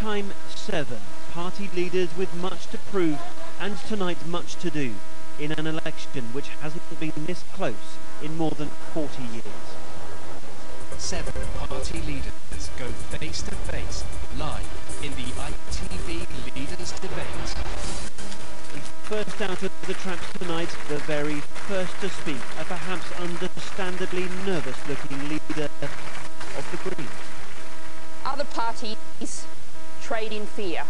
time 7. Party leaders with much to prove and tonight much to do in an election which hasn't been this close in more than 40 years. 7 party leaders go face to face live in the ITV Leaders Debate. First out of the traps tonight, the very first to speak, a perhaps understandably nervous-looking leader of the Greens. Other parties trade in fear.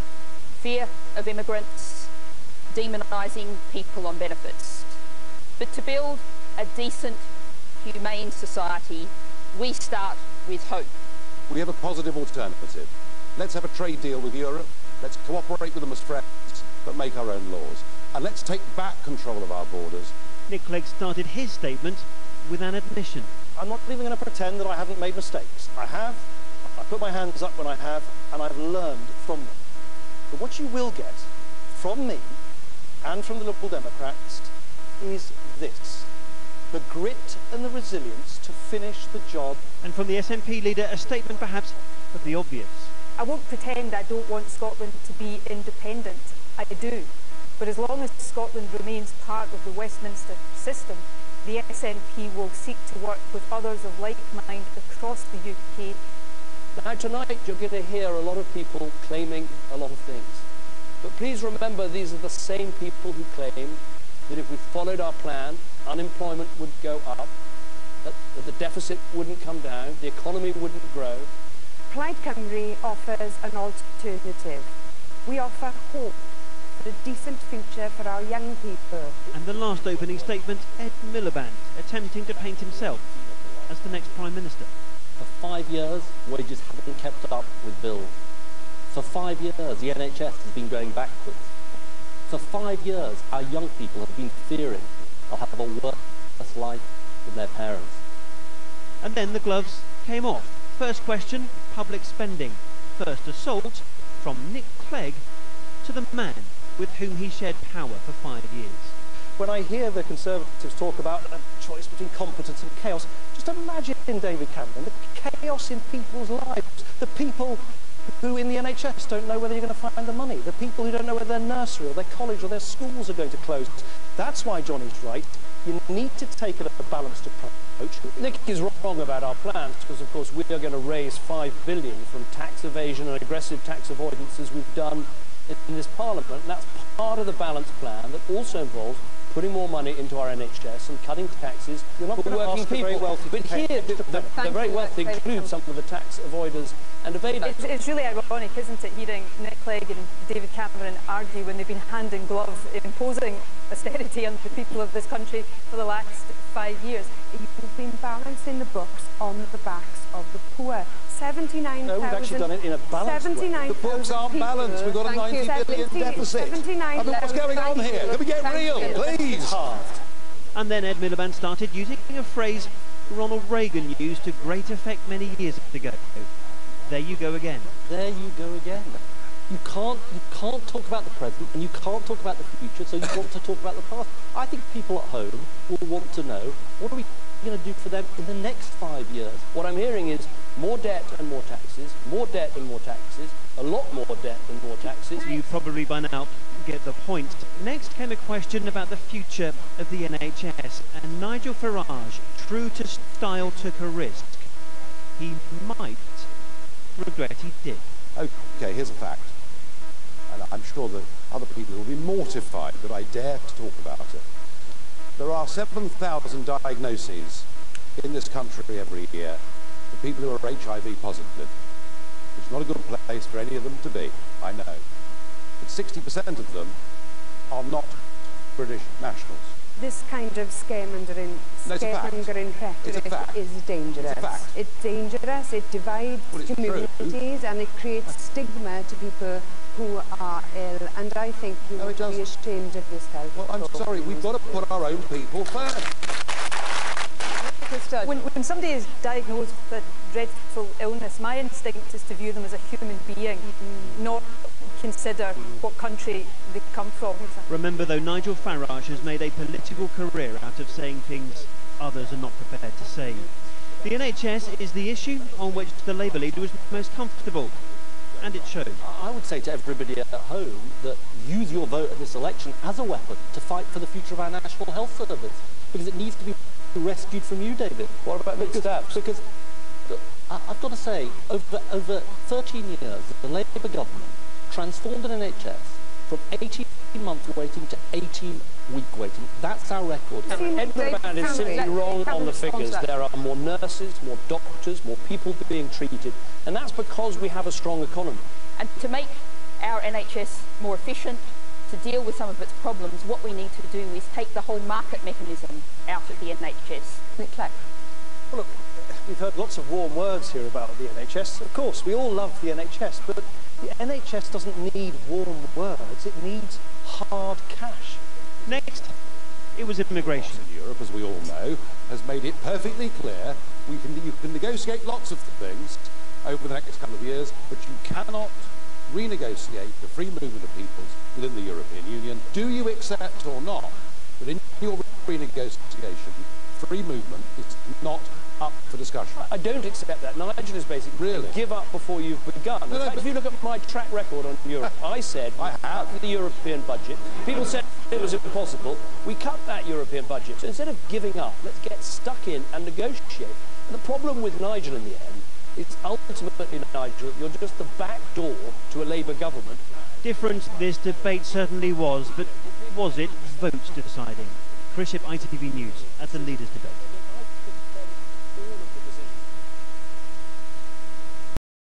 Fear of immigrants, demonising people on benefits. But to build a decent, humane society, we start with hope. We have a positive alternative. Let's have a trade deal with Europe. Let's cooperate with them as friends, but make our own laws. And let's take back control of our borders. Nick Clegg started his statement with an admission. I'm not even going to pretend that I haven't made mistakes. I have. I put my hands up when I have, and I've learned from them. But what you will get from me and from the Liberal Democrats is this: the grit and the resilience to finish the job. And from the SNP leader, a statement perhaps of the obvious. I won't pretend I don't want Scotland to be independent. I do. But as long as Scotland remains part of the Westminster system, the SNP will seek to work with others of like mind across the UK. Now tonight you're going to hear a lot of people claiming a lot of things. But please remember, these are the same people who claim that if we followed our plan, unemployment would go up, that the deficit wouldn't come down, the economy wouldn't grow. Plaid Cymru offers an alternative. We offer hope for a decent future for our young people. And the last opening statement, Ed Miliband, attempting to paint himself as the next Prime Minister. For 5 years, wages haven't kept up with bills. For 5 years, the NHS has been going backwards. For 5 years, our young people have been fearing they'll have a worse life than their parents. And then the gloves came off. First question, public spending. First assault from Nick Clegg to the man with whom he shared power for 5 years. When I hear the Conservatives talk about a choice between competence and chaos, just imagine, David Cameron, the chaos in people's lives, the people who in the NHS don't know whether you're going to find the money, the people who don't know whether their nursery or their college or their schools are going to close. That's why Johnny's right. You need to take a balanced approach. Nick is wrong about our plans, because of course we are going to raise $5 billion from tax evasion and aggressive tax avoidance as we've done in this Parliament. And that's part of the balanced plan that also involves putting more money into our NHS and cutting taxes for working people. But here, the very wealthy include some of the tax avoiders and evaders. It's really ironic, isn't it, hearing Nick Clegg and David Cameron argue when they've been hand in glove imposing austerity on the people of this country for the last 5 years. You've been balancing the books on the backs of the poor. 79,000. No, we've actually done it in a balanced way. The books aren't balanced. We've got a 90 billion deficit. I mean, what's going on here? Can we get real, please? And then Ed Miliband started using a phrase Ronald Reagan used to great effect many years ago. There you go again. There you go again. You can't talk about the present and you can't talk about the future, so you want to talk about the past. I think people at home will want to know, what are we going to do for them in the next 5 years? What I'm hearing is more debt and more taxes, more debt and more taxes, a lot more debt and more taxes. You probably by now get the point. Next came a question about the future of the NHS, and Nigel Farage, true to style, took a risk. He might regret he did. Okay, here's a fact. And I'm sure that other people will be mortified that I dare to talk about it. There are 7,000 diagnoses in this country every year for people who are HIV positive. It's not a good place for any of them to be, I know. But 60% of them are not British nationals. This kind of scaremongering rhetoric is dangerous. It's a fact. It's dangerous, it divides communities and it creates stigma to people who are ill, and I think you would be ashamed of yourself. Well, I'm sorry, we've got to put our own people first. When somebody is diagnosed with a dreadful illness, my instinct is to view them as a human being, not consider what country they come from. Remember though, Nigel Farage has made a political career out of saying things others are not prepared to say. The NHS is the issue on which the Labour leader was most comfortable. and it showed. I would say to everybody at home that use your vote at this election as a weapon to fight for the future of our National Health Service, because it needs to be rescued from you, David. What about the staff? Because I've got to say, over 13 years, the Labour government transformed an NHS from 18-month waiting to 18-week waiting. That's our record. Ed Miliband is simply wrong on the figures. There are more nurses, more doctors, more people being treated, and that's because we have a strong economy. And to make our NHS more efficient, to deal with some of its problems, what we need to do is take the whole market mechanism out of the NHS. Nick Clegg. Well, look, we've heard lots of warm words here about the NHS. Of course, we all love the NHS, but the NHS doesn't need warm words, it needs hard cash. Next, it was immigration. Europe, as we all know, has made it perfectly clear you can negotiate lots of things over the next couple of years, but you cannot renegotiate the free movement of peoples within the European Union. Do you accept or not that in your renegotiation, free movement is not up for discussion? I don't accept that. Nigel is basically really give up before you've begun. In fact, if you look at my track record on Europe, I said the European budget. People said it was impossible. We cut that European budget. So instead of giving up, let's get stuck in and negotiate. And the problem with Nigel in the end is ultimately, Nigel, you're just the back door to a Labour government. Different this debate certainly was, but was it votes deciding? Chris Shipp, ITV News, at the Leaders' Debate.